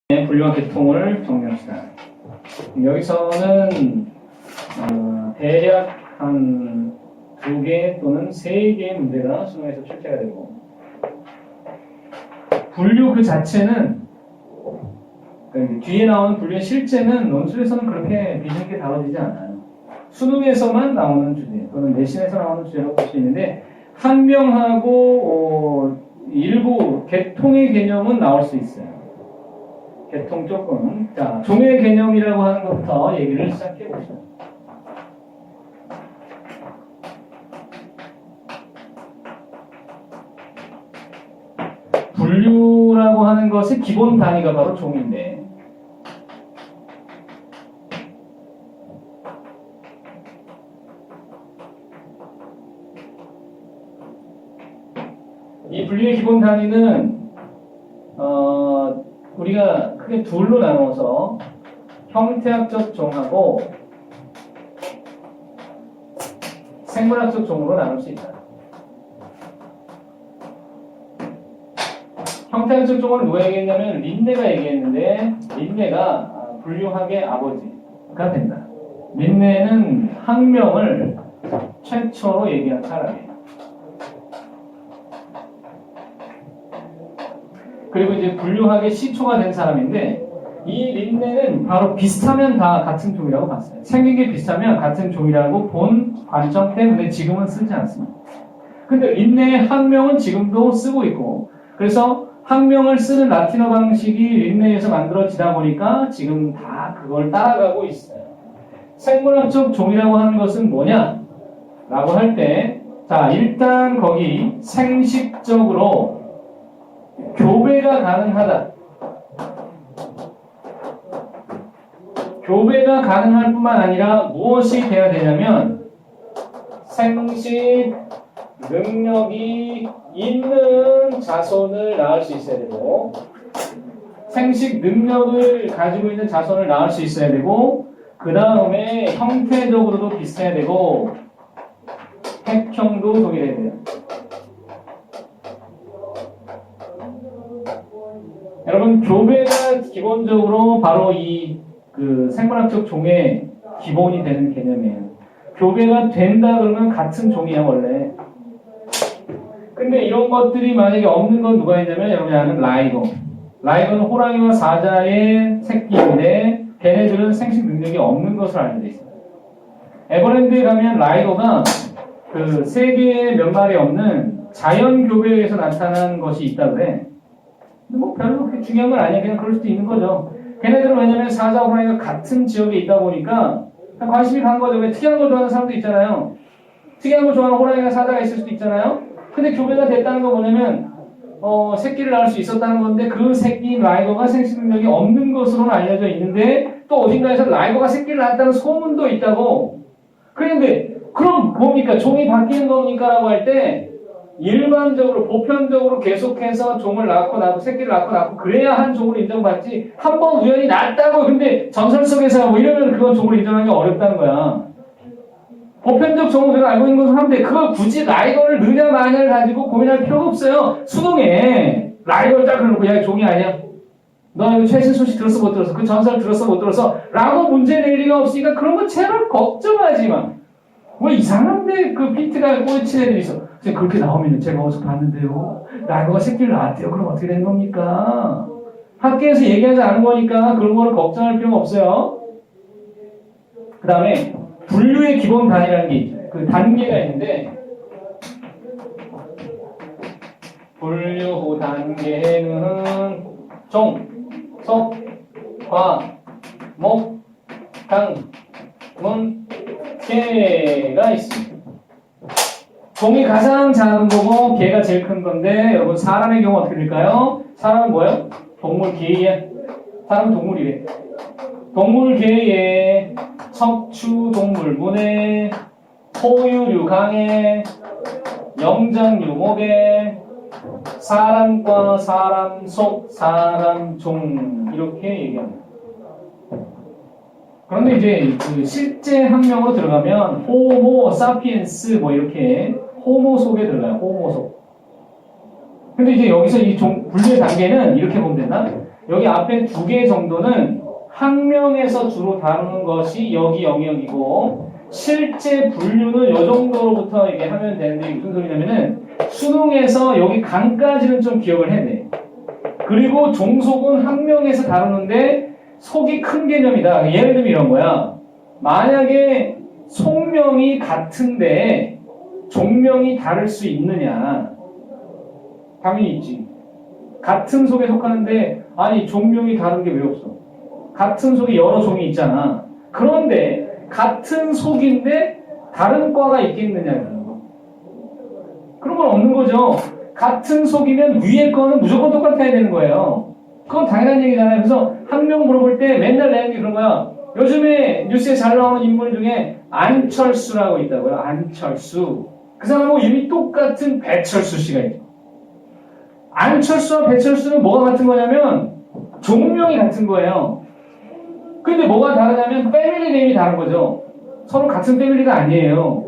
분류와 계통을 정리합시다. 여기서는 대략 한 2개 또는 3개의 문제가 수능에서 출제가 되고, 분류 그 자체는 뒤에 나오는 분류의 실제는 논술에서는 그렇게 비중 있게 다뤄지지 않아요. 수능에서만 나오는 주제 또는 내신에서 나오는 주제라고 볼 수 있는데, 항명하고 일부 계통의 개념은 나올 수 있어요. 계통 조금. 자, 종의 개념이라고 하는 것부터 얘기를 시작해 봅시다. 분류라고 하는 것의 기본 단위가 바로 종인데, 이 분류의 기본 단위는 우리가 크게 둘로 나눠서 형태학적 종하고 생물학적 종으로 나눌 수 있다. 형태학적 종은 누가 얘기했냐면 린네가 얘기했는데, 린네가 분류학의 아버지가 된다. 린네는 학명을 최초로 얘기한 사람이에요. 그리고 이제 분류학의 시초가 된 사람인데, 이 린네는 바로 비슷하면 다 같은 종이라고 봤어요. 생긴 게 비슷하면 같은 종이라고 본 관점 때문에 지금은 쓰지 않습니다. 근데 린네의 학명은 지금도 쓰고 있고, 그래서 학명을 쓰는 라틴어 방식이 린네에서 만들어지다 보니까 지금 다 그걸 따라가고 있어요. 생물학적 종이라고 하는 것은 뭐냐? 라고 할 때, 자, 일단 거기 생식적으로 교배가 가능하다. 교배가 가능할 뿐만 아니라 무엇이 돼야 되냐면 생식 능력이 있는 자손을 낳을 수 있어야 되고, 생식 능력을 가지고 있는 자손을 낳을 수 있어야 되고, 그 다음에 형태적으로도 비슷해야 되고, 핵형도 동일해야 돼요. 여러분, 교배가 기본적으로 바로 그 생물학적 종의 기본이 되는 개념이에요. 교배가 된다 그러면 같은 종이야, 원래. 근데 이런 것들이 만약에 없는 건 누가 있냐면, 여러분이 아는 라이거. 라이거는 호랑이와 사자의 새끼인데, 걔네들은 생식 능력이 없는 것으로 알려져 있어요. 에버랜드에 가면 라이거가 그 세계에 몇 마리 없는 자연 교배에 의해서 나타난 것이 있다 그래. 뭐 별로 그렇게 중요한 건 아니야. 그냥 그럴 수도 있는 거죠. 걔네들은 왜냐면 사자, 호랑이가 같은 지역에 있다 보니까 관심이 간 거죠. 왜 특이한 걸 좋아하는 사람도 있잖아요. 특이한 걸 좋아하는 호랑이가 사자가 있을 수도 있잖아요. 근데 교배가 됐다는 건 뭐냐면 새끼를 낳을 수 있었다는 건데, 그 새끼인 라이거가 생식 능력이 없는 것으로는 알려져 있는데, 또 어딘가에서 라이거가 새끼를 낳았다는 소문도 있다고. 그런데 그럼 뭡니까? 종이 바뀌는 겁니까? 라고 할 때 일반적으로 보편적으로 계속해서 종을 낳고 새끼를 낳고 그래야 한 종으로 인정받지, 한 번 우연히 낳았다고 근데 전설 속에서 뭐 이러면 그건 종으로 인정하기 어렵다는 거야. 보편적 종을 우리가 알고 있는 것을 하면 돼. 그걸 굳이 라이거를 느냐 마냐를 가지고 고민할 필요가 없어요. 수능에 라이거를 딱 그러고, 야, 종이 아니야, 너 이거 최신 소식 들었어 못 들었어, 그 전설 들었어 못 들었어 라고 문제 낼 리가 없으니까 그런 거 제발 걱정하지 마. 뭐 이상한데 그 비트가 꽂힌 애들이 있어. 그렇게 나오면 제가 어디서 봤는데요, 라이거가 새끼를 낳았대요. 그럼 어떻게 되는 겁니까? 학교에서 얘기하지 않은 거니까 그런 거를 걱정할 필요가 없어요. 그 다음에 분류의 기본 단위라는 게 있죠. 그 단계가 있는데, 분류 단계는 종, 속, 과, 목, 강, 문, 개가 있습니다. 종이 가장 작은 거고 개가 제일 큰 건데, 여러분 사람의 경우 어떻게 될까요? 사람은 뭐예요? 동물 개야. 사람은 동물이래. 동물 개에 척추 동물 문에 포유류 강에 영장류 목에 사람과 사람 속 사람 종, 이렇게 얘기합니다. 그런데 이제 그 실제 학명으로 들어가면 호모 사피엔스 뭐 이렇게 호모 속에 들어가요. 호모 속. 근데 이제 여기서 이 분류의 단계는 이렇게 보면 된다. 여기 앞에 2개 정도는 학명에서 주로 다루는 것이 여기 영역이고 실제 분류는 이 정도로부터 이게 하면 되는데 무슨 소리냐면은 수능에서 여기 강까지는 좀 기억을 해야 돼. 그리고 종속은 학명에서 다루는데 속이 큰 개념이다. 예를 들면 이런 거야. 만약에 속명이 같은데 종명이 다를 수 있느냐? 당연히 있지. 같은 속에 속하는데 아니 종명이 다른 게 왜 없어? 같은 속에 여러 종이 있잖아. 그런데 같은 속인데 다른 과가 있겠느냐? 그런 건 없는 거죠. 같은 속이면 위에 거는 무조건 똑같아야 되는 거예요. 그건 당연한 얘기잖아요. 그래서 학명 물어볼 때 맨날 내는 게 그런 거야. 요즘에 뉴스에 잘 나오는 인물 중에 안철수라고 있다고요. 안철수. 그 사람하고 이름이 똑같은 배철수 씨가 있죠. 안철수와 배철수는 뭐가 같은 거냐면 종명이 같은 거예요. 근데 뭐가 다르냐면 패밀리 네임이 다른 거죠. 서로 같은 패밀리가 아니에요.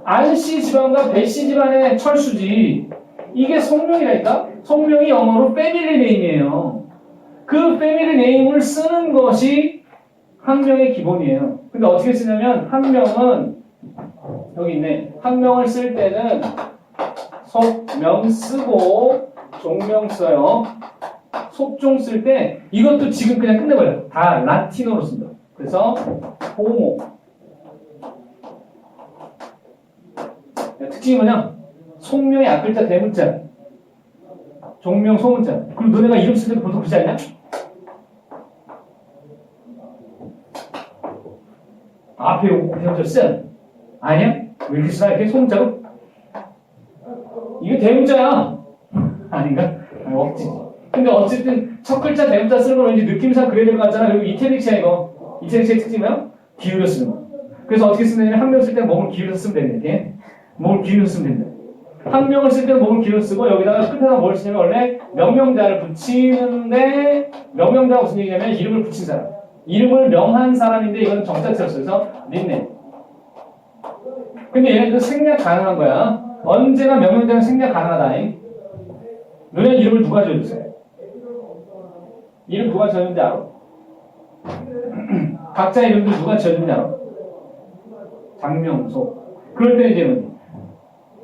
안씨 집안과 배씨 집안의 철수지. 이게 성명이라니까? 성명이 영어로 패밀리 네임이에요. 그 패밀리 네임을 쓰는 것이 학명의 기본이에요. 근데 어떻게 쓰냐면 학명은 여기 있네. 학명을 쓸 때는 속명 쓰고 종명 써요. 속종 쓸 때 이것도 지금 그냥 끝내버려요. 다 라틴어로 쓴다. 그래서 호모. 특징이 뭐냐? 속명의 앞글자 대문자, 종명 소문자. 그럼 너네가 이름 쓸 때도 보통 그러지 않냐? 앞에 오고 쓰 아니야? 왜 이렇게 쓰나? 이렇게 소문자로? 이게 대문자야. 아닌가? 아니, 없지. 근데 어쨌든 첫 글자 대문자 쓰는 건 왠지 느낌상 그래야 될 것 같잖아. 그리고 이태릭시야 이거. 이태릭시의 특징이 뭐야? 기울여 쓰는 거. 그래서 어떻게 쓰느냐면 학명 쓸 때는 몸을 기울여 쓰면 되는 게 몸을 기울여 쓰면 된다. 학명을 쓸 때는 몸을 기울여 쓰고 여기다가 끝에다 뭘 쓰냐면 원래 명명자를 붙이는데 명명자가 무슨 얘기냐면 이름을 붙인 사람. 이름을 명한 사람인데 이건 정자체로 써서 닉네임. 근데 얘네들 생략 가능한 거야. 언제나 명명자는 생략 가능하다잉. 너네 이름을 누가 지어줬어요? 이름 누가 지었는지 알아? 각자 이름들 누가 지었는지 알아? 장명소. 그럴 때 이제 뭐지?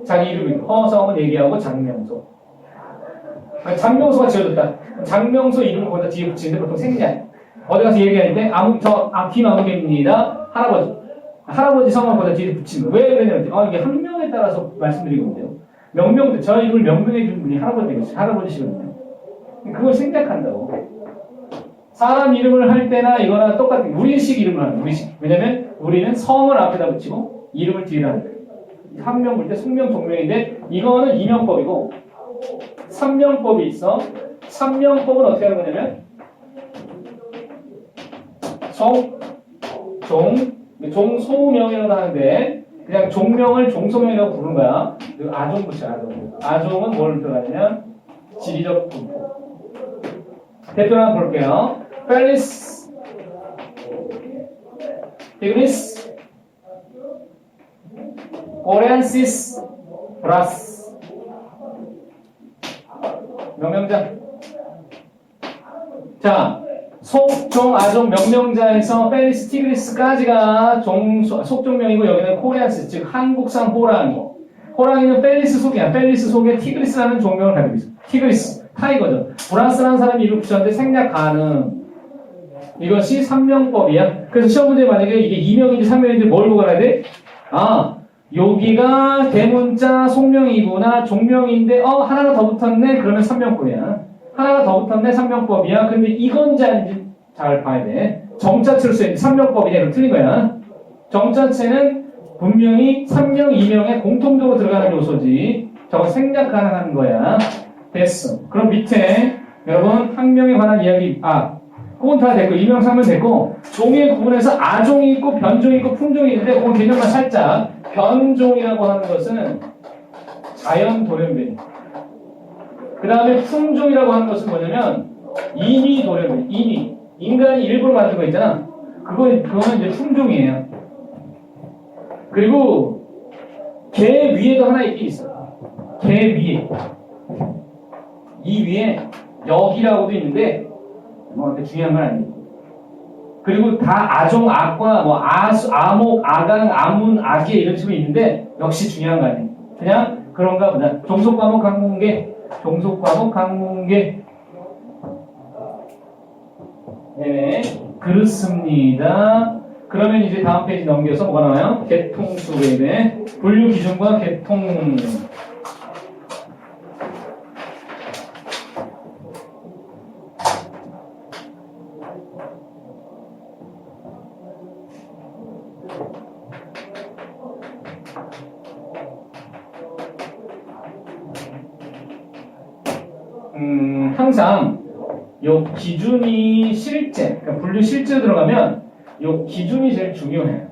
자기 이름이 허성은 얘기하고 장명소. 장명소가 지어졌다. 장명소 이름을 거기다 뒤에 붙이는데 보통 생략. 어디 가서 얘기하는데 김아무개입니다. 할아버지 성을 거기다 뒤에 붙이는 거예요. 왜 그러냐면 이게 학명에 따라서 말씀드리고 있는데요. 명명, 저 이름을 명명해 준 분이 할아버지시거든요. 그걸 생략한다고. 사람 이름을 할 때나 이거나 똑같은 우리식 이름을 하는 우리식. 왜냐면 우리는 성을 앞에다 붙이고 이름을 뒤에다 하는 거예요. 학명 볼 때 숙명, 종명인데 이거는 이명법이고 삼명법이 있어. 삼명법은 어떻게 하는 거냐면 종소명이라고 하는데 그냥 종명을 종소명이라고 부르는 거야. 아종 붙여, 아종. 아종은 뭘 들어가냐면 지리적 분포. 대표를 한번 볼게요. 펠리스, 티그리스, 오렌시스, 브라스. 명명자. 자, 속, 종, 아종, 명명자에서 펠리스, 티그리스까지가 속종명이고 여기는 코리안스, 즉 한국산 호랑이. 호랑이는 펠리스 속이야. 펠리스 속에 티그리스라는 종명을 가지고 있어. 티그리스, 타이거죠. 브라스라는 사람이 이름 붙였는데 생략 가능. 이것이 삼명법이야. 그래서 시험 문제 만약에 이게 이명인지 삼명인지 뭘 보고 가야 돼? 여기가 대문자 속명이구나. 종명인데 하나가 더 붙었네. 그러면 삼명법이야. 하나가 더 붙었네. 삼명법이야. 근데 이건지 아닌지 잘 봐야 돼. 정자체로 쓰여 있는 삼명법이냐. 이거 틀린 거야. 정자체는 분명히 삼명, 이명에 공통적으로 들어가는 요소지. 저거 생략 가능한 거야. 됐어. 그럼 밑에 여러분 학명에 관한 이야기 그건 다 됐고 이명, 삼명 됐고 종의 구분에서 아종이 있고 변종이 있고 품종이 있는데 그건 개념만 살짝. 변종이라고 하는 것은 자연 돌연변이. 그 다음에 품종이라고 하는 것은 뭐냐면 인위 돌연변이. 인위. 인간이 일부러 만든 거 있잖아. 그거는 이제 품종이에요. 그리고 개 위에도 하나 있긴 있어. 개 위에. 이 위에 역이라고도 있는데 뭐 중요한 건 아니고. 그리고 다 아종, 악과 뭐 아수, 아목, 아강, 아문, 악예 이런 식으로 있는데 역시 중요한 거 아니에요. 그냥 그런가 보다. 종속과목 항문계, 종속과목 항문계. 네, 그렇습니다. 그러면 이제 다음 페이지 넘겨서 뭐가 나와요? 개통수의 분류 기준과 개통. 항상 요 기준이 실제, 그러니까 분류 실제로 들어가면 요 기준이 제일 중요해요.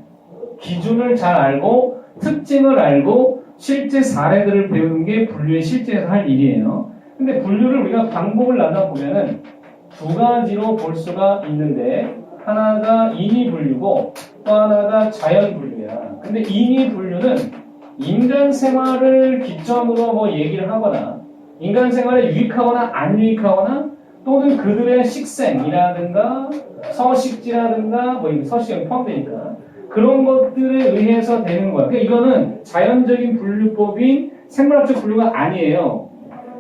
기준을 잘 알고 특징을 알고 실제 사례들을 배우는 게 분류의 실제에서 할 일이에요. 근데 분류를 우리가 방법을 나눠보면은 두 가지로 볼 수가 있는데 하나가 인위 분류고 또 하나가 자연 분류야. 근데 인위 분류는 인간 생활을 기점으로 뭐 얘기를 하거나 인간 생활에 유익하거나 안 유익하거나 또는 그들의 식생이라든가 서식지라든가 뭐 서식이 포함되니까 그런 것들에 의해서 되는 거야. 그러니까 이거는 자연적인 분류법인 생물학적 분류가 아니에요.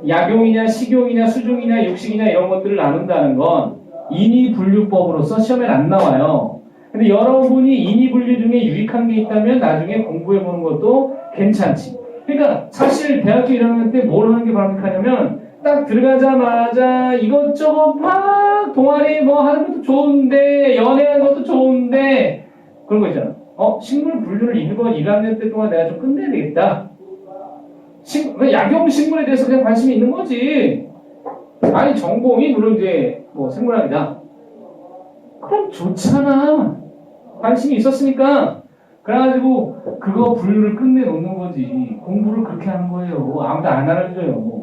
약용이냐 식용이냐 수종이냐 육식이냐 이런 것들을 나눈다는 건 인위 분류법으로서 시험에 안 나와요. 근데 여러분이 인위 분류 중에 유익한 게 있다면 나중에 공부해보는 것도 괜찮지. 그러니까 사실 대학교 1학년 때 뭘 하는 게 바람직하냐면 딱 들어가자마자 이것저것 막 동아리 뭐 하는 것도 좋은데 연애하는 것도 좋은데 그런 거 있잖아. 식물 분류를 이번 1학년 때 동안 내가 좀 끝내야 되겠다. 약용 식물에 대해서 그냥 관심이 있는 거지. 아니 전공이 물론 이제 뭐 생물학이다. 그럼 좋잖아. 관심이 있었으니까. 그래가지고 그거 분류를 끝내놓는 거지. 공부를 그렇게 하는 거예요. 아무도 안 알려줘요.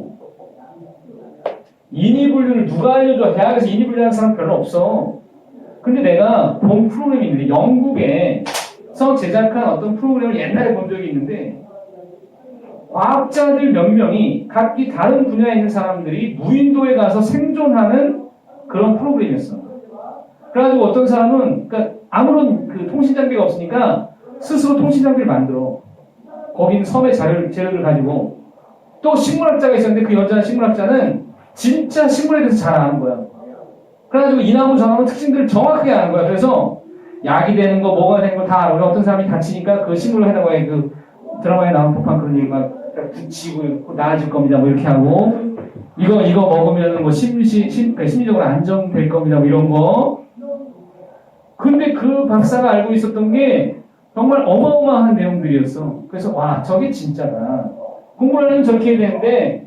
인위 분류를 누가 알려줘? 대학에서 인위 분류하는 사람 별로 없어. 근데 내가 본 프로그램이 있는데 영국에서 제작한 어떤 프로그램을 옛날에 본 적이 있는데 과학자들 몇 명이 각기 다른 분야에 있는 사람들이 무인도에 가서 생존하는 그런 프로그램이었어. 그래가지고 어떤 사람은 그러니까 아무런 그 통신 장비가 없으니까 스스로 통신 장비를 만들어. 거기 있는 섬의 재료를 가지고 또 식물학자가 있었는데 그 여자 식물학자는 진짜 식물에 대해서 잘 아는 거야. 그래가지고 이 나무 저 나무 특징들을 정확하게 아는 거야. 그래서 약이 되는 거 뭐가 되는 거 다 알고 어떤 사람이 다치니까 그 식물을 해놓은 거야. 그 드라마에 나온 법한 그런 얘기 막 붙이고 나아질 겁니다. 뭐 이렇게 하고 이거 먹으면 뭐 심리적으로 안정될 겁니다. 뭐 이런 거. 근데 그 박사가 알고 있었던 게 정말 어마어마한 내용들이었어. 그래서 와 저게 진짜다. 공부를 하면 저렇게 해야 되는데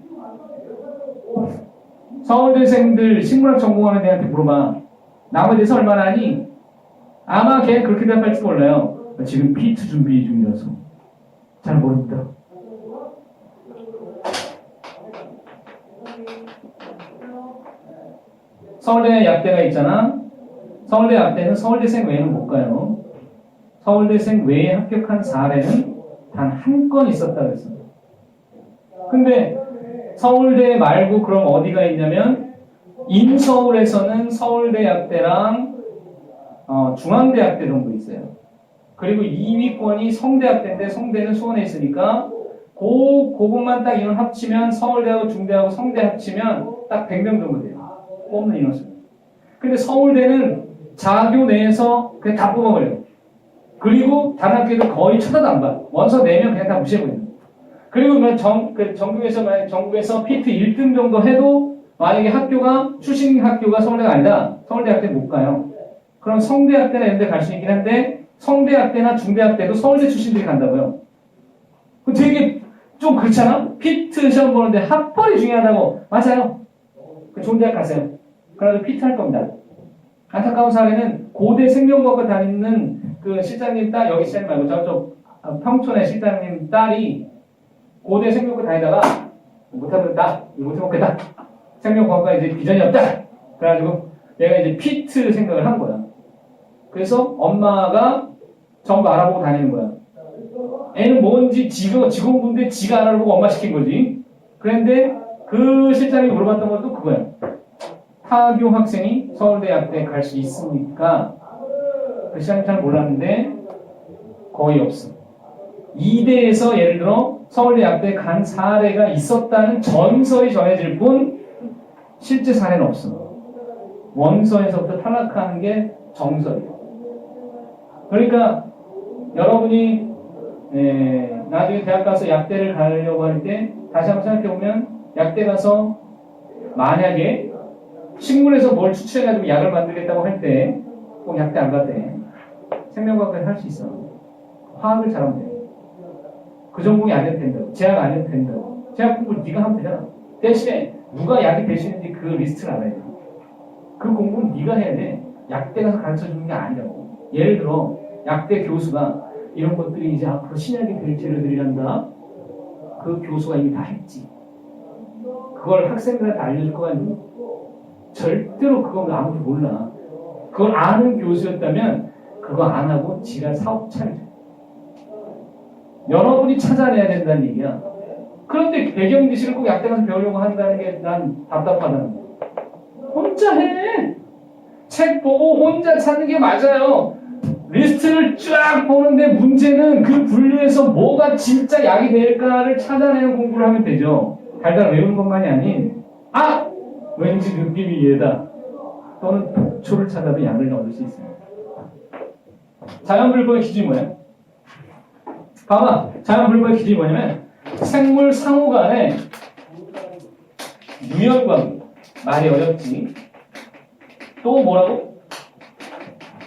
서울대생들 식물학 전공하는 애한테 물어봐. 나무에 대해서 얼마나 아니? 아마 걔 그렇게 대답할지 몰라요. 지금 P2 준비 중이라서 잘 모릅니다. 서울대 약대가 있잖아. 서울대 약대는 서울대생 외에는 못 가요. 서울대생 외에 합격한 사례는 단 한 건 있었다 그랬어. 근데 서울대 말고 그럼 어디가 있냐면 인서울에서는 서울대 약대랑 중앙대 약대 정도 있어요. 그리고 2위권이 성대학대인데 성대는 수원에 있으니까 그것만 딱 인원 합치면 서울대하고 중대하고 성대 합치면 딱 100명 정도 돼요. 뽑는 인원수. 근데 서울대는 자교 내에서 그냥 다 뽑아버려요. 그리고 다른 학교들 거의 쳐다도 안 봐. 원서 내면 그냥 다 무시해버려요. 그리고 전국에서 P2 1등 정도 해도 만약에 학교가 출신 학교가 서울대가 아니다. 서울대학대 못 가요. 그럼 성대학대나 이런 데 갈 수 있긴 한데 성대학대나 중대학대도 서울대 출신들이 간다고요. 되게 좀 그렇잖아? P2 시험 보는데 학벌이 중요하다고. 맞아요. 좋은 대학 가세요. 그래도 P2 할 겁니다. 안타까운 사례는 고대 생명과학과 다니는 그 실장님 딸, 여기 실장님 말고 저쪽 평촌의 실장님 딸이 고대 생명과 다니다가 못하겠다, 못해먹겠다. 생명과학과 이제 비전이 없다. 그래가지고 얘가 이제 P2 생각을 한 거야. 그래서 엄마가 전부 알아보고 다니는 거야. 애는 뭔지 직원분인데 지가 알아보고 엄마 시킨 거지. 그런데 그 실장이 물어봤던 것도 그거야. 하교 학생이 서울대 약대에 갈 수 있습니까? 그 시간이 잘 몰랐는데 거의 없어. 이대에서 예를 들어 서울대 약대에 간 사례가 있었다는 전설이 전해질 뿐 실제 사례는 없어. 원서에서부터 탈락하는 게 정설이에요. 그러니까 여러분이 나중에 대학 가서 약대를 가려고 할 때 다시 한번 생각해보면 약대 가서 만약에 식물에서 뭘 추출해가지고 약을 만들겠다고 할 때 꼭 약대 안 갔대. 생명과학까지 할 수 있어. 화학을 잘하면 돼. 그 전공이 안 해도 된다고. 제약 안 해도 된다고. 제약 공부를 네가 하면 되잖아. 대신에 누가 약이 될 수 있는지 그 리스트를 알아야 돼. 그 공부는 네가 해야 돼. 약대 가서 가르쳐주는 게 아니라고. 예를 들어 약대 교수가 이런 것들이 이제 앞으로 신약이 될 재료들이란다. 그 교수가 이미 다 했지. 그걸 학생들한테 알려줄 거가 아니고 절대로 그건 아무도 몰라. 그걸 아는 교수였다면 그거 안 하고 지가 사업 차리죠. 여러분이 찾아내야 된다는 얘기야. 그런데 배경 지식을 꼭 약대 가서 배우려고 한다는 게 난 답답하다는 거야. 혼자 해. 책 보고 혼자 찾는 게 맞아요. 리스트를 쫙 보는데 문제는 그 분류에서 뭐가 진짜 약이 될까를 찾아내는 공부를 하면 되죠. 달달 외우는 것만이 아닌 왠지 느낌이 얘다. 또는 독초를 찾아도 약을 얻을 수 있어요. 자연불법의 기준이 뭐예요? 봐봐. 자연불법의 기준이 뭐냐면 생물 상호 간에 유연관계. 말이 어렵지. 또 뭐라고?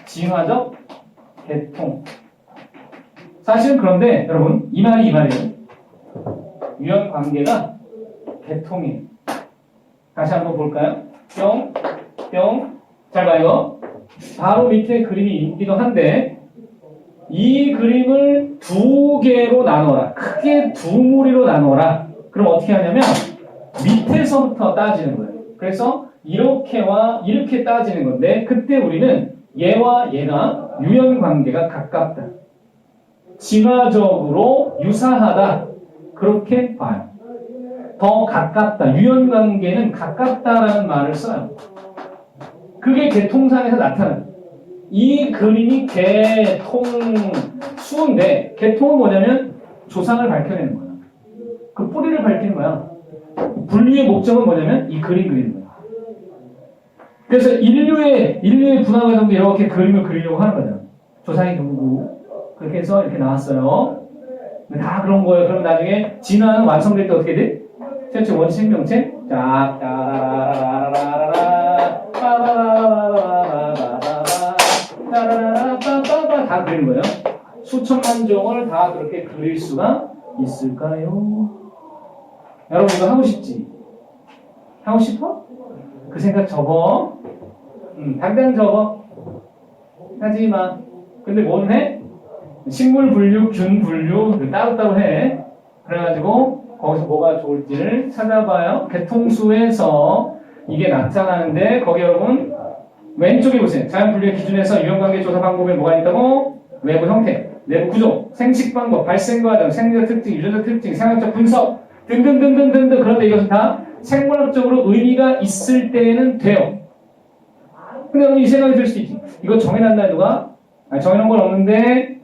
진화적 개통. 사실은 그런데 여러분 이 말이에요. 유연관계가 개통이에요. 다시 한번 볼까요? 뿅, 뿅. 잘 봐요. 바로 밑에 그림이 있기도 한데 이 그림을 두 개로 나눠라. 크게 두 무리로 나눠라. 그럼 어떻게 하냐면 밑에서부터 따지는 거예요. 그래서 이렇게와 이렇게 따지는 건데 그때 우리는 얘와 얘가 유연관계가 가깝다. 진화적으로 유사하다. 그렇게 봐요. 더 가깝다. 유연관계는 가깝다라는 말을 써요. 그게 개통상에서 나타나요. 이 그림이 개통수인데 개통은 뭐냐면 조상을 밝혀내는 거야. 그 뿌리를 밝히는 거야. 분류의 목적은 뭐냐면 이 그림 그리는 거야. 그래서 인류의 분화 과정도 이렇게 그림을 그리려고 하는 거잖아. 조상이 누구고 그렇게 해서 이렇게 나왔어요. 다 그런 거예요. 그럼 나중에 진화는 완성될 때 어떻게 돼? 최초 원시 생명체 다 그리는 거예요. 수천만 종을 다 그렇게 그릴 수가 있을까요? 여러분 이거 하고 싶지? 하고 싶어? 그 생각 접어. 당장 접어. 하지 마. 근데 뭐는 해? 식물 분류, 균 분류 따로따로 해. 그래가지고 거기서 뭐가 좋을지를 찾아봐요. 개통수에서 이게 나타나는데 거기 여러분 왼쪽에 보세요. 자연 분류의 기준에서 유형관계 조사 방법에 뭐가 있다고? 외부 형태, 내부 구조, 생식 방법, 발생 과정, 생리적 특징, 유전자 특징, 생학적 분석 등등등등등등. 그런데 이것은 다 생물학적으로 의미가 있을 때에는 돼요. 근데 여러분 이 생각이 들 수도 있지. 이거 정해놨나 누가? 정해놓은 건 없는데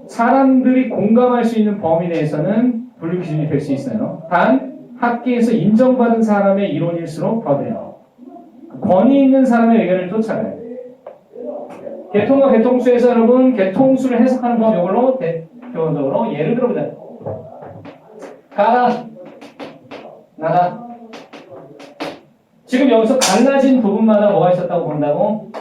사람들이 공감할 수 있는 범위 내에서는 분류 기준이 될 수 있어요. 단 학계에서 인정받은 사람의 이론일수록 더 돼요. 권위 있는 사람의 의견을 쫓아가야 돼요. 개통과 개통수에서 여러분 개통수를 해석하는 법 이걸로 대표적으로 예를 들어보자. 가라 나다. 지금 여기서 갈라진 부분마다 뭐가 있었다고 본다고?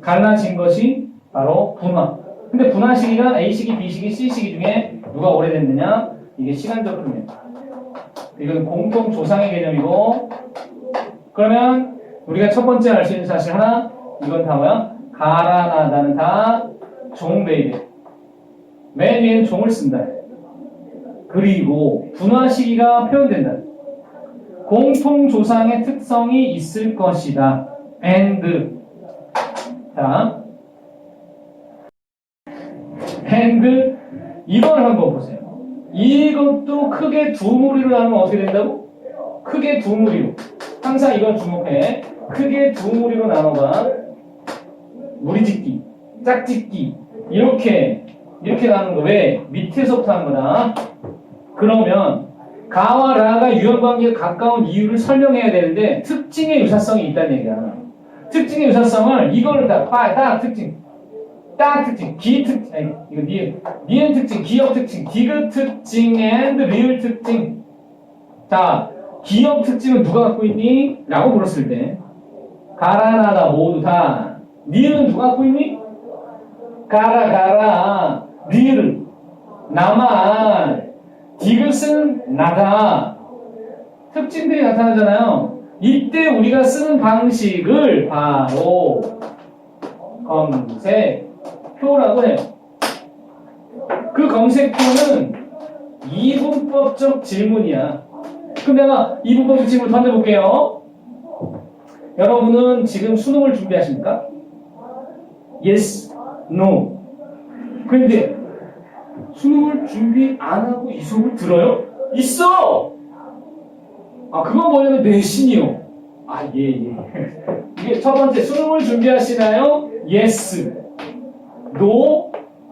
갈라진 것이 바로 분화. 근데 분화 시기가 A시기, B시기, C시기 중에 누가 오래됐느냐? 이게 시간적 흐름이에요. 이건 공통 조상의 개념이고 그러면 우리가 첫 번째 알 수 있는 사실 하나 이건 다 뭐야? 가라나다는 다 종배이래. 맨 위에는 종을 쓴다. 그리고 분화 시기가 표현된다. 공통 조상의 특성이 있을 것이다. and 자, and 이걸 한번 보세요. 이것도 크게 두 무리로 나누면 어떻게 된다고? 크게 두 무리로. 항상 이건 주목해. 크게 두 무리로 나눠봐. 무리짓기, 짝짓기 이렇게 나누는 거. 왜? 밑에서부터 한 거다. 그러면 가와 라가 유형관계에 가까운 이유를 설명해야 되는데 특징의 유사성이 있다는 얘기야. 특징의 유사성을 이거를 딱 특징, 기 특징, 아니 이거 니은 특징, 기억 특징, 디귿 특징, and 리을 특징. 자, 기억 특징은 누가 갖고 있니? 라고 물었을 때 가라나다 모두 다. 니은 누가 갖고 있니? 가라 리을은 나만. 디귿은 나다. 특징들이 나타나잖아요. 이때 우리가 쓰는 방식을 바로 검색표라고 해요. 그 검색표는 이분법적 질문이야. 그럼 내가 이분법적 질문 던져볼게요. 여러분은 지금 수능을 준비하십니까? Yes, No. 그런데 수능을 준비 안 하고 이 수업을 들어요? 있어! 그건 뭐냐면 내신이요. 예. 이게 첫 번째, 수능을 준비하시나요? Yes. No.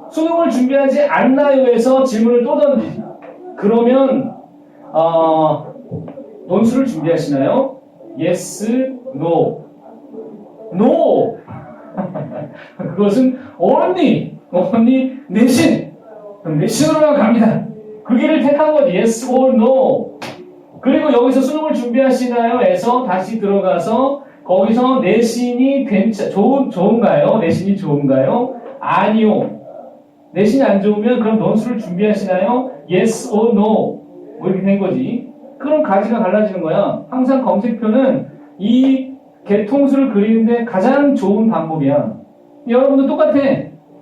수능을 준비하지 않나요?에서 질문을 또 던지지. 그러면, 논술을 준비하시나요? Yes, No. No. 그것은 only 내신으로만 갑니다. 그 길을 택한 건 yes or no. 그리고 여기서 수능을 준비하시나요? 에서 다시 들어가서 거기서 내신이 좋은가요? 내신이 좋은가요? 아니요. 내신이 안 좋으면 그럼 논술을 준비하시나요? yes or no. 뭐 이렇게 된 거지. 그럼 가지가 갈라지는 거야. 항상 검색표는 이 개통수를 그리는데 가장 좋은 방법이야. 여러분도 똑같아.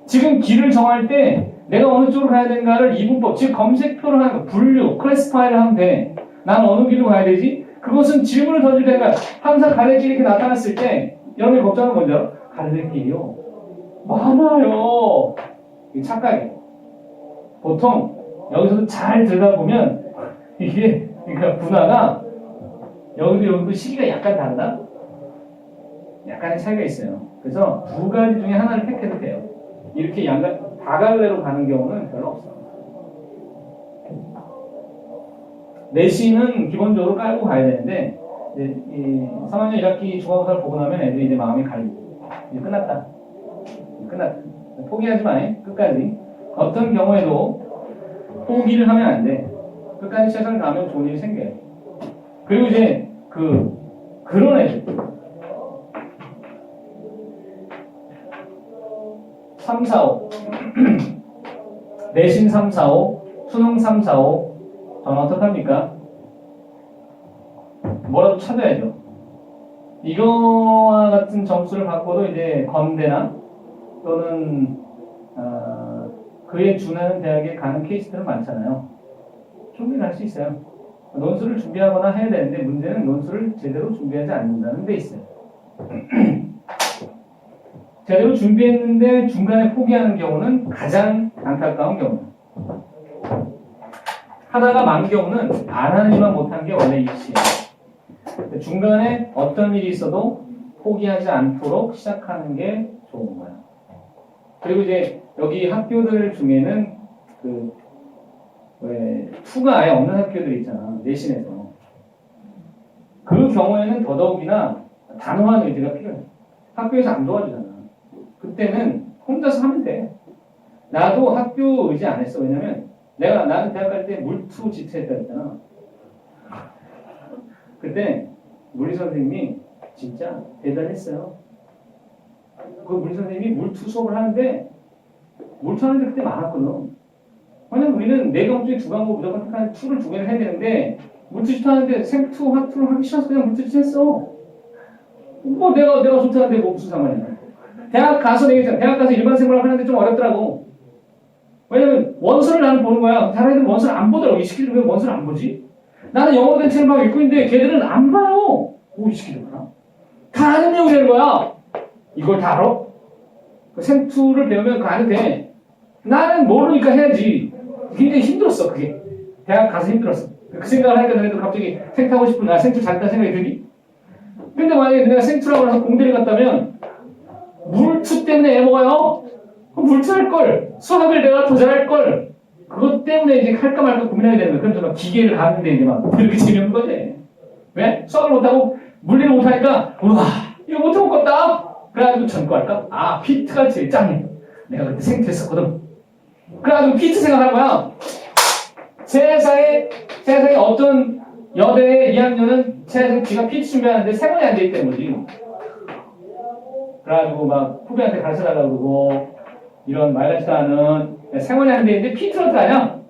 지금 길을 정할 때 내가 어느 쪽으로 가야 되는가를 이분법, 즉 검색표를 하는 거, 분류, 클래시파이를 하면 돼. 난 어느 길로 가야 되지? 그것은 질문을 던질 때가 항상 가래길이 이렇게 나타났을 때 여러분이 걱정은 뭔지 가래길이요? 많아요. 이게 착각이에요. 보통 여기서도 잘 들여다보면 이게 그러니까 분화가 여기도 시기가 약간 다르다? 약간의 차이가 있어요. 그래서 두 가지 중에 하나를 택해도 돼요. 이렇게 다갈래로 가는 경우는 별로 없어. 내신은 기본적으로 깔고 가야 되는데 이제 3학년 1학기 중간고사를 보고 나면 애들이 이제 마음이 갈리고 이제 끝났다. 포기하지 마. 끝까지. 어떤 경우에도 포기를 하면 안 돼. 끝까지 최선을 다하면 좋은 일이 생겨요. 그리고 이제 그런 애들 3, 4, 5 내신 3, 4, 5 수능 3, 4, 5 저는 어떡합니까? 뭐라도 찾아야죠. 이거와 같은 점수를 받고도 이제 건대나 또는 그에 준하는 대학에 가는 케이스들은 많잖아요. 준비를 할 수 있어요. 논술을 준비하거나 해야 되는데 문제는 논술을 제대로 준비하지 않는다는 데 있어요. 제대로 준비했는데 중간에 포기하는 경우는 가장 안타까운 경우. 하다가 만 경우는 안 하지만 못한 게 원래 이치예요. 중간에 어떤 일이 있어도 포기하지 않도록 시작하는 게 좋은 거예요. 그리고 이제 여기 학교들 중에는 투가 아예 없는 학교들 있잖아. 내신에서. 그 경우에는 더더욱이나 단호한 의지가 필요해. 학교에서 안 도와주잖아. 그때는 혼자서 하면 돼. 나도 학교 의지 안 했어. 왜냐면 나는 대학 갈 때 물투 지투했다 했잖아. 그때 물리 선생님이 진짜 대단했어요. 그 물리 선생님이 물투 수업을 하는데 물투하는 데 그때 많았거든. 왜냐면 우리는 4과목 중에 2과목 무조건 택하는 투를 2개를 해야 되는데 물투 지투하는데 생투, 화투를 하기 싫어서 그냥 물투 지투했어. 뭐 내가 좋다는데 뭐 무슨 상관이야. 대학 가서 일반 생활을 하는데 좀 어렵더라고. 왜냐면 원서를 나는 보는 거야. 다른 애들은 원서를 안 보더라고. 이 시키들 왜 원서를 안 보지? 나는 영어로 된 책을 막 읽고 있는데 걔들은 안 봐요. 이 시키들 봐. 다 아는 내용이라는 거야. 이걸 다 알아? 생투를 배우면 그거 안 돼. 나는 모르니까 해야지. 굉장히 힘들었어, 그게. 대학 가서 힘들었어. 그 생각을 하니까 너네도 갑자기 생투하고 싶은 생투 잘했다는 생각이 들니? 근데 만약에 내가 생투라고 해서 공대를 갔다면 물투 때문에 애 먹어요? 그럼 물투 할 걸. 수학을 내가 더 잘할 걸. 그것 때문에 이제 할까 말까 고민하게 되는 거야. 그래서 막 기계를 가는데 이제 막 이렇게 재미없는 거지. 왜? 수학을 못하고 물리를 못하니까 우와 이거 못하고 껐다. 그래가지고 전과할까? 아 피트가 제일 짱해. 내가 그때 생투했었거든. 그래가지고 피트 생각할 거야. 세상에 어떤 여대 2학년은 세상에 지가 피트 준비하는데 3번이 안 돼 있다는 거지. 그래가지고 막 후배한테 가르쳐달라고 그러고 이런 말 같지도 않은 3번이 안 돼 있는데 피트를 어떻게 하냐?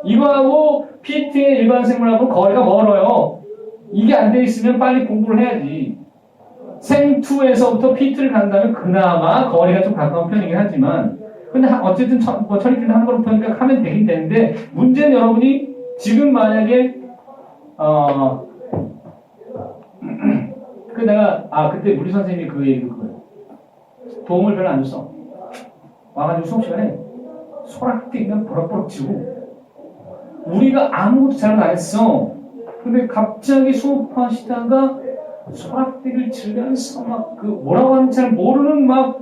이거하고 피트의 일반 생물하고 거리가 멀어요. 이게 안 돼 있으면 빨리 공부를 해야지. 생2에서부터 피트를 간다면 그나마 거리가 좀 가까운 편이긴 하지만 근데 어쨌든 처리를 한 거부터니까 하면 되긴 되는데 문제는 여러분이 지금 만약에 내가 그때 우리 선생님이 그 얘기를 그거예요. 도움을 별로 안 줬어. 와가지고 수업 시간에 소락뛰면 버럭버럭 치고 우리가 아무것도 잘못 안 했어. 근데 갑자기 수업하시다가 소락뛰기를 치면서 막 그 뭐라고 하는지 잘 모르는 막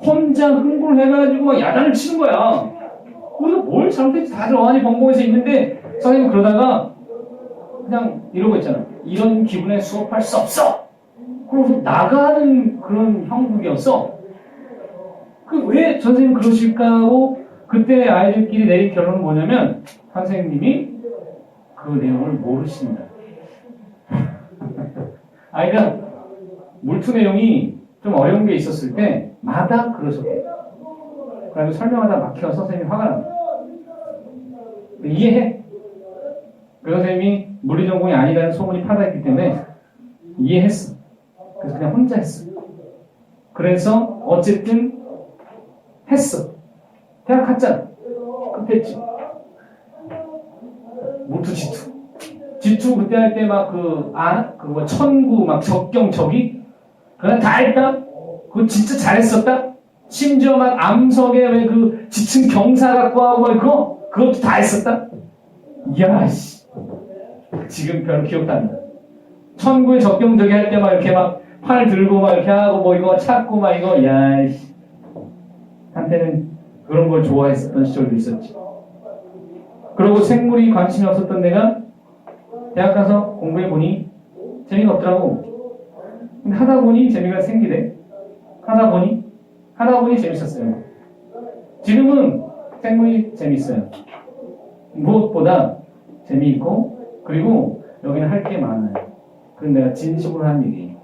혼자 흥분을 해가지고 막 야단을 치는 거야. 우리가 뭘 잘못했지 다들 어안이 벙벙해서 있는데 선생님 그러다가 그냥 이러고 있잖아. 이런 기분에 수업할 수 없어. 그러고 나가는 그런 형국이었어. 그 왜 선생님 그러실까 하고 그때 아이들끼리 내린 결론은 뭐냐면 선생님이 그 내용을 모르신다. 아이가 물투 내용이 좀 어려운 게 있었을 때 마다 그러셨대요. 그래서 설명하다 막혀서 선생님이 화가 납니다. 이해해. 그 선생님이 물리 전공이 아니라는 소문이 파다했기 때문에 이해했어. 그래서 그냥 혼자 했어. 그래서 어쨌든 했어. 대학 갔잖아. 급했지. 물투 지투 그때 할 때 막 그거 천구 막 적경 적이 그냥 다 했다. 그거 진짜 잘했었다. 심지어 막 암석에 왜 그 지층 경사 갖고 하고 그것도 다 했었다. 이야 씨. 지금 별로 기억도 안 나. 천구에 적경 적이 할 때 막 이렇게 막 팔 들고 막 이렇게 하고 뭐 이거 찾고 막 이거 야 씨. 한때는 그런 걸 좋아했었던 시절도 있었지. 그리고 생물이 관심이 없었던 내가 대학 가서 공부해보니 재미가 없더라고. 근데 하다 보니 재미가 생기대. 하다 보니 재밌었어요. 지금은 생물이 재밌어요. 무엇보다 재미있고 그리고 여기는 할 게 많아요. 그건 내가 진심으로 하는 얘기예요.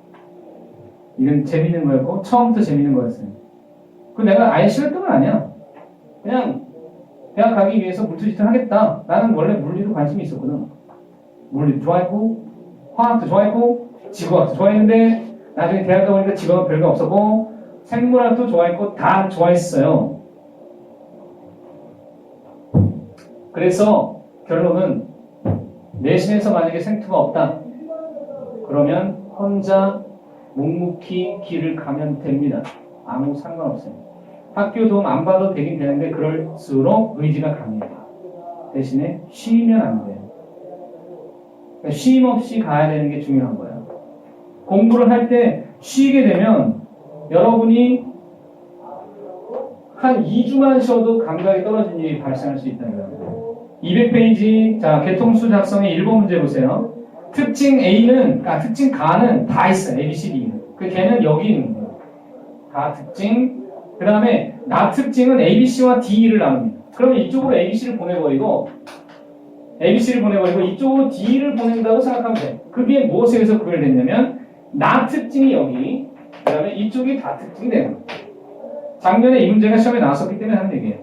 이건 재밌는 거였고 처음부터 재밌는 거였어요. 그 내가 아예 싫었던 건 아니야. 그냥 대학 가기 위해서 물투지투를 하겠다. 나는 원래 물리도 관심이 있었거든. 물리도 좋아했고 화학도 좋아했고 지구학도 좋아했는데 나중에 대학 가보니까 지구학은 별거 없었고 생물학도 좋아했고 다 좋아했어요. 그래서 결론은 내신에서 만약에 생투가 없다. 그러면 혼자 묵묵히 길을 가면 됩니다. 아무 상관없어요. 학교 도움 안 받아도 되긴 되는데 그럴수록 의지가 강해요. 대신에 쉬면 안 돼요. 그러니까 쉼 없이 가야 되는 게 중요한 거예요. 공부를 할 때 쉬게 되면 여러분이 한 2주만 쉬어도 감각이 떨어진 일이 발생할 수 있다는 거예요. 200페이지 자 개통수 작성의 1번 문제 보세요. 특징 특징 가는 다 있어요. A, B, C, D. 그 걔는 여기 있는 거예요. 가 특징. 그 다음에 나 특징은 A, B, C와 D를 나눕니다. 그러면 이쪽으로 A, B, C를 보내버리고 이쪽으로 D를 보낸다고 생각하면 돼요. 그게 무엇에 의해서 구별됐냐면 나 특징이 여기 그 다음에 이쪽이 다 특징이 되는 거예요. 작년에 이 문제가 시험에 나왔었기 때문에 하는 얘기예요.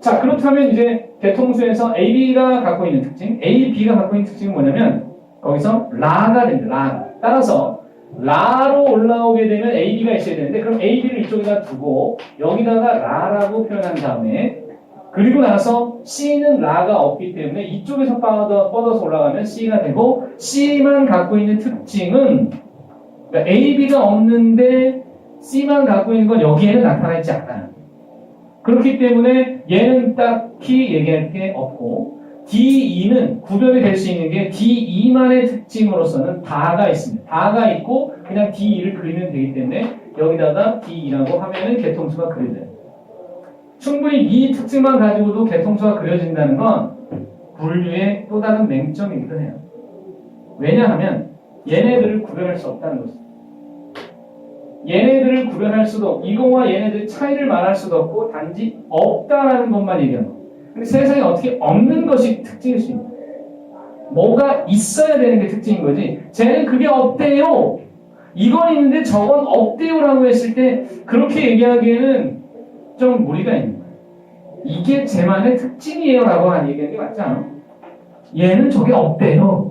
자 그렇다면 이제 대통수에서 A, B가 갖고 있는 특징 A, B가 갖고 있는 특징은 뭐냐면 거기서 라가 됩니다. 라. 따라서 라로 올라오게 되면 A, B가 있어야 되는데 그럼 A, B를 이쪽에다 두고 여기다가 라라고 표현한 다음에 그리고 나서 C는 라가 없기 때문에 이쪽에서 뻗어서 올라가면 C가 되고 C만 갖고 있는 특징은 그러니까 A, B가 없는데 C만 갖고 있는 건 여기에는 나타나 있지 않아요. 그렇기 때문에 얘는 딱히 얘기할 게 없고 D2는 구별이 될 수 있는 게 D2만의 특징으로서는 다가 있습니다. 다가 있고 그냥 D2를 그리면 되기 때문에 여기다가 D2라고 하면은 개통수가 그려져요. 충분히 이 특징만 가지고도 개통수가 그려진다는 건 분류의 또 다른 맹점이기도 해요. 왜냐하면 얘네들을 구별할 수 없다는 것입니다. 얘네들을 구별할 수도 없고 이거와 얘네들의 차이를 말할 수도 없고 단지 없다라는 것만 얘기하는 거예요. 근데 세상에 어떻게 없는 것이 특징일 수 있는 거예요. 뭐가 있어야 되는 게 특징인 거지. 쟤는 그게 없대요. 이건 있는데 저건 없대요라고 했을 때 그렇게 얘기하기에는 좀 무리가 있는 거예요. 이게 쟤만의 특징이에요라고 하는 얘기하는 게 맞지 않아? 얘는 저게 없대요.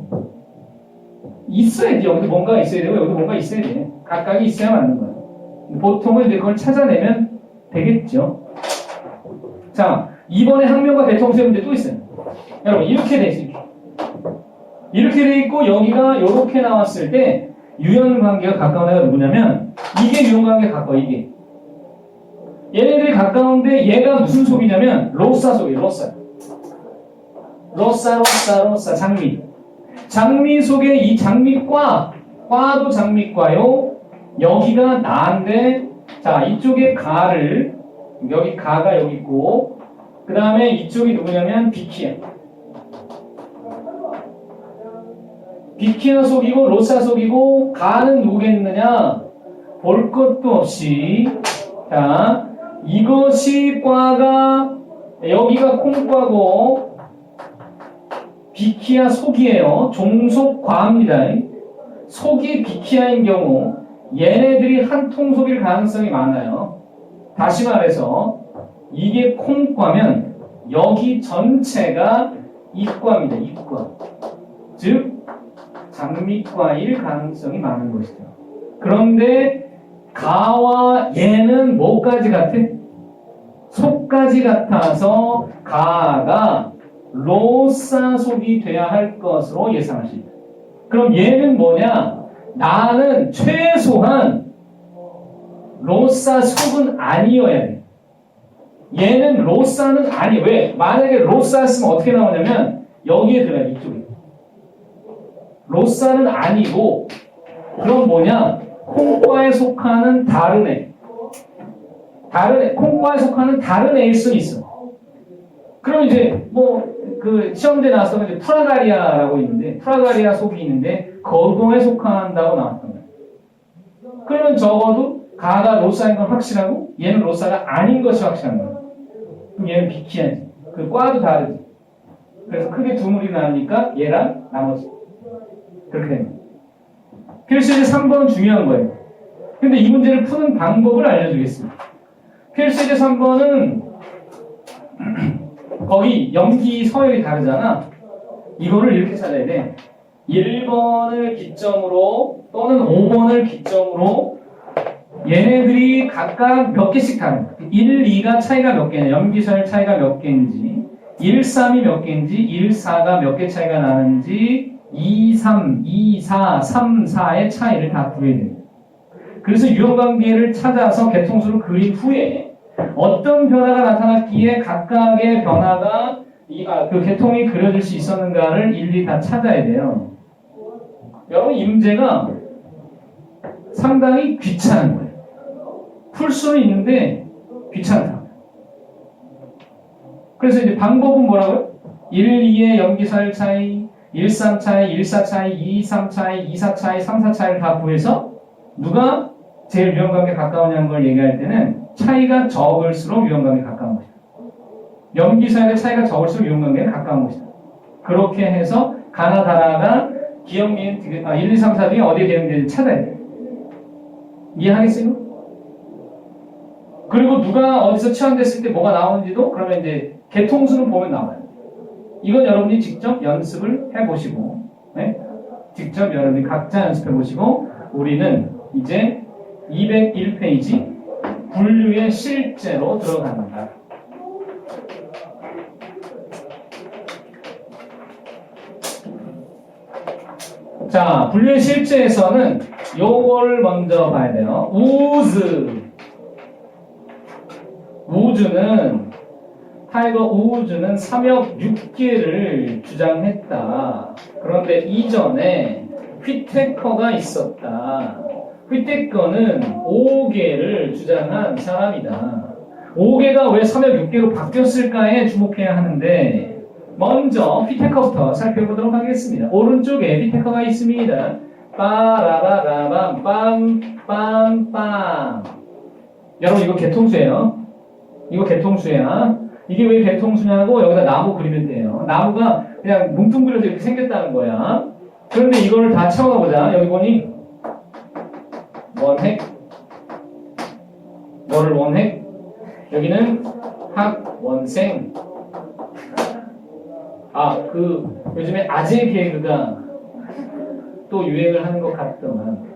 있어야 돼. 여기도 뭔가 있어야 되고 여기도 뭔가 있어야 돼. 각각이 있어야 맞는 거예요. 보통은 이제 그걸 찾아내면 되겠죠. 자, 이번에 학명과 대통수의 문제 또 있어요. 여러분 이렇게 돼 있어요. 이렇게 돼 있고 여기가 이렇게 나왔을 때 유형관계가 가까운 애가 누구냐면 이게 유형관계가 가까워. 이게 얘네들이 가까운데 얘가 무슨 속이냐면 로사 속이에요. 로사 장미 속에 이 장미과 과도 장미과요. 여기가 나인데 자 이쪽에 가를 여기 가가 여기 있고 그 다음에 이쪽이 누구냐면 비키아 속이고 로사 속이고 가는 누구겠느냐 볼 것도 없이 자 이것이 과가 여기가 콩과고 비키아 속이에요. 종속과입니다. 속이 비키아인 경우 얘네들이 한 통 속일 가능성이 많아요. 다시 말해서 이게 콩과면 여기 전체가 이과입니다. 이과. 즉 장미과일 가능성이 많은 것이죠. 그런데 가와 얘는 뭐까지 같아? 속까지 같아서 가가 로사 속이 돼야 할 것으로 예상하십니다. 그럼 얘는 뭐냐? 나는 최소한 로사 속은 아니어야 돼. 얘는 로사는 아니. 왜? 만약에 로사였으면 어떻게 나오냐면 여기에 들어가요. 이쪽에. 로사는 아니고 그럼 뭐냐? 콩과에 속하는 다른 애. 콩과에 속하는 다른 애일 수 있어. 그럼 이제 그 시험대 나왔던 이제 프라가리아라고 있는데 프라가리아 속이 있는데 거동에 속한다고 나왔던 거예요. 그러면 적어도 가가 로사인 건 확실하고 얘는 로사가 아닌 것이 확실한 거예요. 그럼 얘는 비키아지. 그 과도 다르지. 그래서 크게 두 물이 나오니까 얘랑 나머지 그렇게 됩니다. 필수 이제 3번은 중요한 거예요. 근데 이 문제를 푸는 방법을 알려주겠습니다. 필수 이제 3번은 거기 염기 서열이 다르잖아. 이거를 이렇게 찾아야 돼. 1번을 기점으로 또는 5번을 기점으로 얘네들이 각각 몇 개씩 다른 거야. 1, 2가 차이가 몇 개냐. 염기 서열 차이가 몇 개인지 1, 3이 몇 개인지 1, 4가 몇 개 차이가 나는지 2, 3, 2, 4, 3, 4의 차이를 다 구해야 됩니다. 그래서 유형관계를 찾아서 개통수를 그린 후에 어떤 변화가 나타났기에 각각의 변화가 그 개통이 그려질 수 있었는가를 일일이 다 찾아야 돼요. 여러분 이 문제가 상당히 귀찮은 거예요. 풀 수는 있는데 귀찮다. 그래서 이제 방법은 뭐라고요? 1, 2의 염기서열 차이, 1, 3 차이, 1, 4 차이, 2, 3 차이, 2, 4 차이, 3, 4 차이를 다 구해서 누가 제일 유형관계 가까우냐는 걸 얘기할 때는 차이가 적을수록 유형관계에 가까운 것이다. 염기서열의 차이가 적을수록 유형관계에 가까운 것이다. 그렇게 해서 가나 다라가 기억니은 1, 2, 3, 4 중에 어디에 대응되는지 찾아야 돼. 이해하겠어요? 그리고 누가 어디서 치환됐을 때 뭐가 나오는지도 그러면 이제 개통수를 보면 나와요. 이건 여러분이 직접 연습을 해보시고 네? 직접 여러분이 각자 연습해보시고 우리는 이제 201페이지 분류의 실제로 들어갑니다. 자, 분류의 실제에서는 요걸 먼저 봐야 돼요. 우즈는 타이거 우즈는 3역 6개를 주장했다. 그런데 이전에 휘테커가 있었다. 휘테커는 5개를 주장한 사람이다. 5개가 왜 3역 6개로 바뀌었을까에 주목해야 하는데 먼저 휘테커부터 살펴보도록 하겠습니다. 오른쪽에 휘테커가 있습니다. 빠라라라밤 빰빰빰. 여러분 이거 개통수예요. 이거 개통수야. 이게 왜 개통수냐고 여기다 나무 그리면 돼요. 나무가 그냥 뭉뚱그려서 이렇게 생겼다는 거야. 그런데 이걸 다 채워보자. 여기 보니 원핵, 뭐를 원핵? 여기는 학원생. 요즘에 아재 개그가 또 유행을 하는 것 같더만.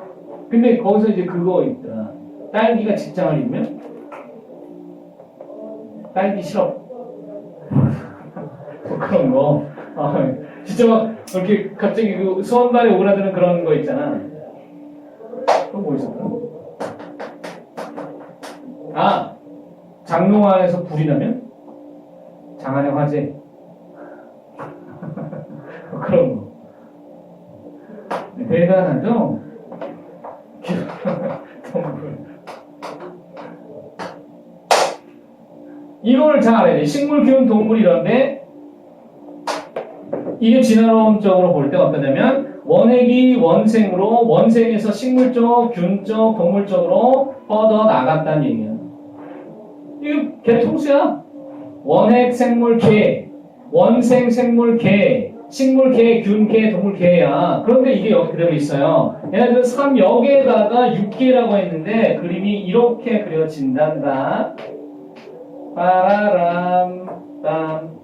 근데 거기서 이제 그거 있더라. 딸기가 직장을 잃으면 딸기 시럽. 뭐 그런 거. 진짜 막 이렇게 갑자기 그 수원발에 오그라드는 그런 거 있잖아. 또 뭐 있었더라? 장롱 안에서 불이 나면 장안의 화재. 그런 거. 대단하죠? 동물. 이걸 잘 알아야 돼. 식물, 기운, 동물 이런데 이게 진화론적으로 볼 때 어떠냐면 원핵이 원생으로 원생에서 식물적, 균적, 동물적으로 뻗어 나갔다는 얘기야. 이거 개통수야. 원핵, 생물, 개, 원생, 생물, 개, 식물, 개, 균, 개, 동물, 개야. 그런데 이게 여기 그대로 있어요. 얘네들 3역에다가 6개라고 했는데 그림이 이렇게 그려진단다. 빠라람 빰.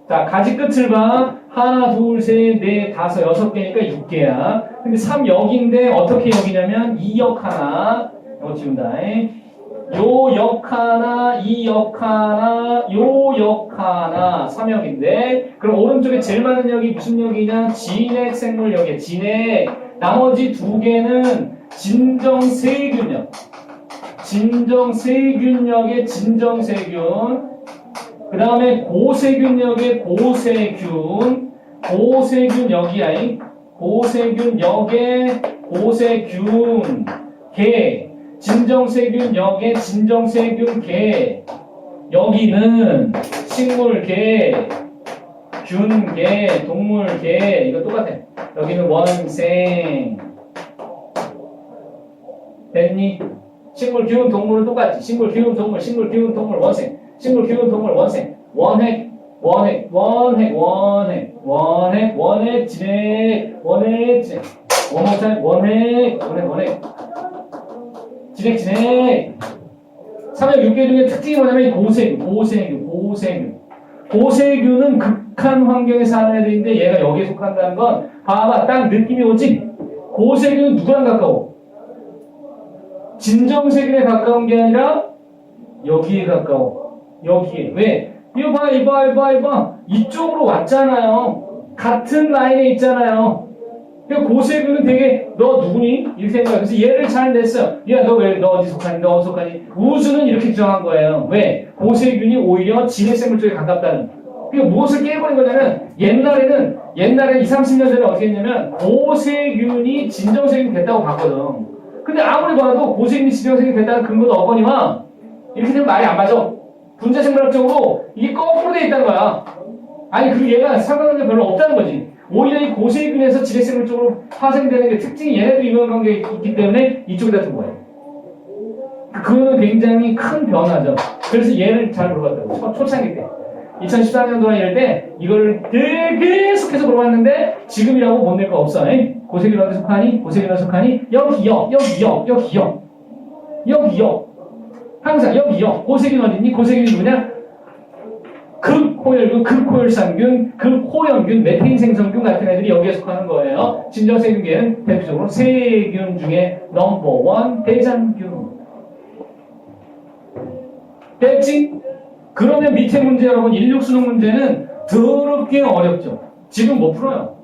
자, 가지 끝을 봐. 하나, 둘, 셋, 넷, 다섯, 6개니까 6개야. 근데 3역인데 어떻게 역이냐면 2역 하나. 이거 지운다. 요 역 하나, 이 역 하나, 요 역 하나, 3역인데 그럼 오른쪽에 제일 많은 역이 무슨 역이냐? 진핵 생물역이야. 진핵. 나머지 2개는 진정세균역. 진정세균역의 진정세균. 그 다음에 고세균역의 고세균. 고세균역이야. 고세균역의 고세균. 개. 진정세균역의 진정세균 개. 여기는 식물개, 균개, 동물개. 이거 똑같아. 여기는 원생. 됐니? 식물, 기운, 동물은 똑같지. 식물, 기운, 동물, 식물, 기운, 동물, 원생. 식물, 기운, 동물, 원생. 원핵, 원핵, 원핵, 원핵, 원핵, 원핵, 진핵, 원핵, 진핵. 원핵, 원핵, 원핵, 원핵. 진핵, 진핵. 3역 6개 중에 특징이 뭐냐면 고세균, 고세균, 고세균. 고세균은 극한 환경에 사는 애들인데 얘가 여기에 속한다는 건 봐봐. 딱 느낌이 오지? 고세균은 누구랑 가까워? 진정세균에 가까운 게 아니라 여기에 가까워. 여기에. 왜? 이거 봐, 이봐, 이봐, 이봐. 이쪽으로 왔잖아요. 같은 라인에 있잖아요. 그러니까 고세균은 되게 너 누구니? 이렇게 생각해. 그래서 얘를 잘 냈어요. 야, 너 왜, 너 어디 속하니? 너 어디 속하니? 우주는 이렇게 주장한 거예요. 왜? 고세균이 오히려 진핵생물 쪽에 가깝다는. 그러니까 무엇을 깨버린 거냐면 옛날에 20, 30년 전에 어떻게 했냐면 고세균이 진정세균이 됐다고 봤거든. 근데 아무리 봐도 고세균이 진정세균이 됐다는 근거도 없거니와 이렇게 되면 말이 안 맞아. 분자생물학적으로 이게 거꾸로 돼 있다는 거야. 아니 그 얘가 상관관계 별로 없다는 거지. 오히려 이 고세균에서 진핵생물 쪽으로 파생되는 게 특징이 얘네들이 인간관계에 있기 때문에 이쪽에다 둔 거예요. 그거는 굉장히 큰 변화죠. 그래서 얘를 잘 물어봤다고. 초창기 때. 2014년도나 이럴 때 이걸 계속해서 물어봤는데 지금이라고 못 낼 거 없어. 고세균 어디 속하니? 고세균 어디 속하니? 여기요. 여기요. 여기요. 여기요. 항상 여기요. 고세균 어딨니? 고세균이 누구냐? 극호열균, 극호열산균, 극호염균, 메테인 생성균 같은 애들이 여기에 속하는 거예요. 진정세균계는 대표적으로 세균 중에 넘버 1 대장균. 됐지? 그러면 밑에 문제 여러분 16 수능 문제는 더럽게 어렵죠. 지금 못 풀어요.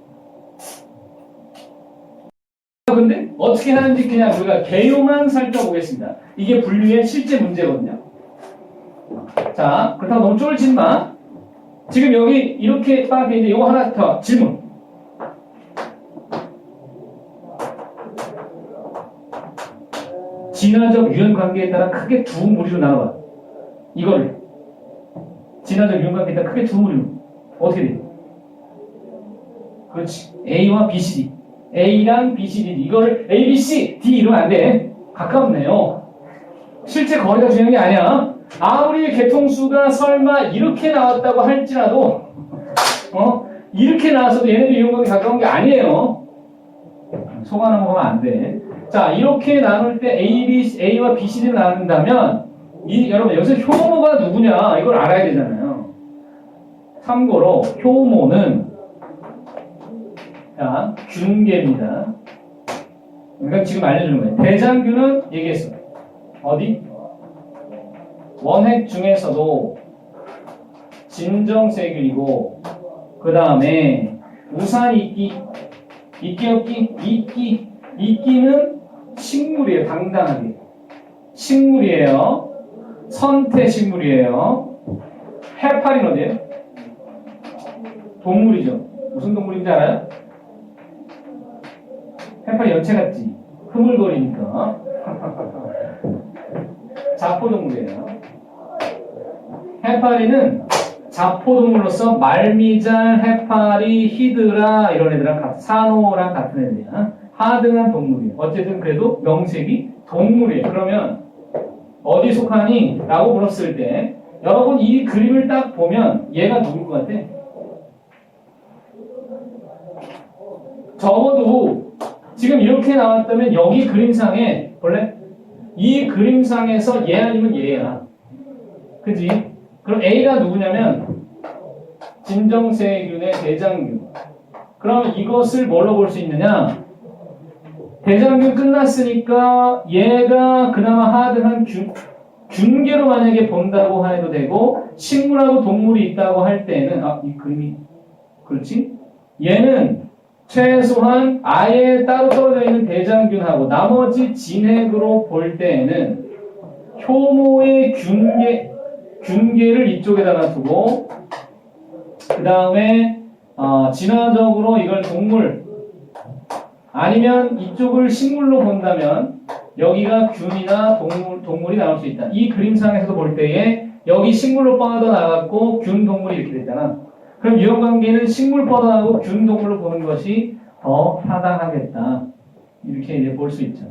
근데 어떻게 하는지 그냥 우리가 개요만 살펴보겠습니다. 이게 분류의 실제 문제거든요. 자, 그렇다고 너무 쫄지 마. 지금 여기 이렇게 딱 있는데 이거 하나 더 질문. 진화적 유형 관계에 따라 크게 두 무리로 나눠봐. 이거를 진화적 유형 관계에 따라 크게 두 무리로 어떻게 돼? 그렇지. A와 B, C, D. A랑 B, C, D. 이거를 A, B, C, D 이러면 안 돼. 가깝네요. 실제 거리가 중요한 게 아니야. 아무리 개통수가 설마 이렇게 나왔다고 할지라도 이렇게 나왔어도 얘네들 유형관계 가까운 게 아니에요. 속아놓은 거면 안 돼. 자, 이렇게 나눌 때 A와 B, C, D를 나눈다면 여러분 여기서 효모가 누구냐 이걸 알아야 되잖아요. 참고로 효모는 자, 균계입니다. 그러니까 지금 알려주는 거예요. 대장균은 얘기했어. 어디? 원핵 중에서도 진정세균이고 그 다음에 우산이끼 이끼는 식물이에요. 당당하게 식물이에요. 선태식물이에요. 해파리는 어디예요? 동물이죠. 무슨 동물인지 알아요? 해파리 연체 같지? 흐물거리니까 자포동물이에요. 해파리는 자포동물로서 말미잘, 해파리, 히드라 이런 애들랑 산호랑 같은 애들이야. 하등한 동물이에요. 어쨌든 그래도 명색이 동물이에요. 그러면 어디 속하니? 라고 물었을 때 여러분 이 그림을 딱 보면 얘가 누굴 것 같아? 적어도 지금 이렇게 나왔다면 여기 그림상에 볼래? 이 그림상에서 얘 아니면 얘야. 그지? 그럼 A가 누구냐면 진정세균의 대장균. 그럼 이것을 뭘로 볼 수 있느냐? 대장균 끝났으니까 얘가 그나마 하등한 균계로 만약에 본다고 해도 되고 식물하고 동물이 있다고 할 때는 이 그림이 그렇지? 얘는 최소한 아예 따로 떨어져 있는 대장균하고 나머지 진핵으로 볼 때에는 효모의 균계를 이쪽에다가 두고 그 다음에 진화적으로 이걸 동물 아니면 이쪽을 식물로 본다면 여기가 균이나 동물이 나올 수 있다. 이 그림상에서도 볼 때에 여기 식물로 뻗어나갔고 균, 동물이 이렇게 됐잖아. 그럼 유형관계는 식물 뻗어나가고 균, 동물로 보는 것이 더 타당하겠다. 이렇게 이제 볼 수 있죠.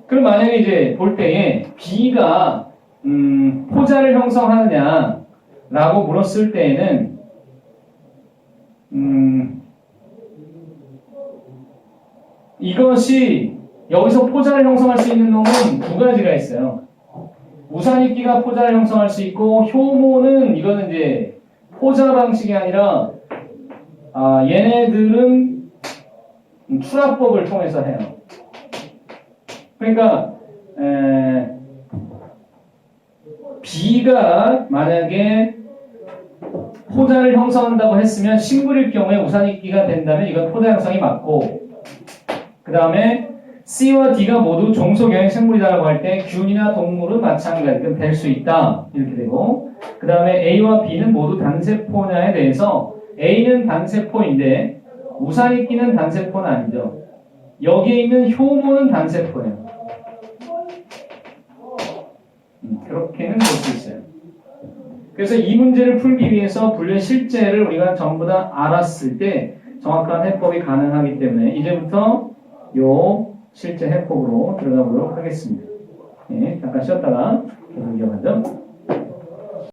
그럼 만약에 이제 볼 때에 B가 포자를 형성하느냐라고 물었을 때에는 이것이 여기서 포자를 형성할 수 있는 놈은 두 가지가 있어요. 우산이끼가 포자를 형성할 수 있고 효모는 이거는 이제 포자 방식이 아니라 얘네들은 출합법을 통해서 해요. 그러니까 B가 만약에 포자를 형성한다고 했으면 식물일 경우에 우산이끼가 된다면 이건 포자 형성이 맞고 그 다음에 C와 D가 모두 종속여행 생물이다라고 할 때 균이나 동물은 마찬가지로 될 수 있다 이렇게 되고 그 다음에 A와 B는 모두 단세포냐에 대해서 A는 단세포인데 우산이끼는 단세포는 아니죠. 여기에 있는 효모는 단세포예요. 그렇게는 볼 수 있어요. 그래서 이 문제를 풀기 위해서 분류의 실제를 우리가 전부 다 알았을 때 정확한 해법이 가능하기 때문에 이제부터 요 실제 해법으로 들어가 보도록 하겠습니다. 네, 잠깐 쉬었다가 계속 이어가죠.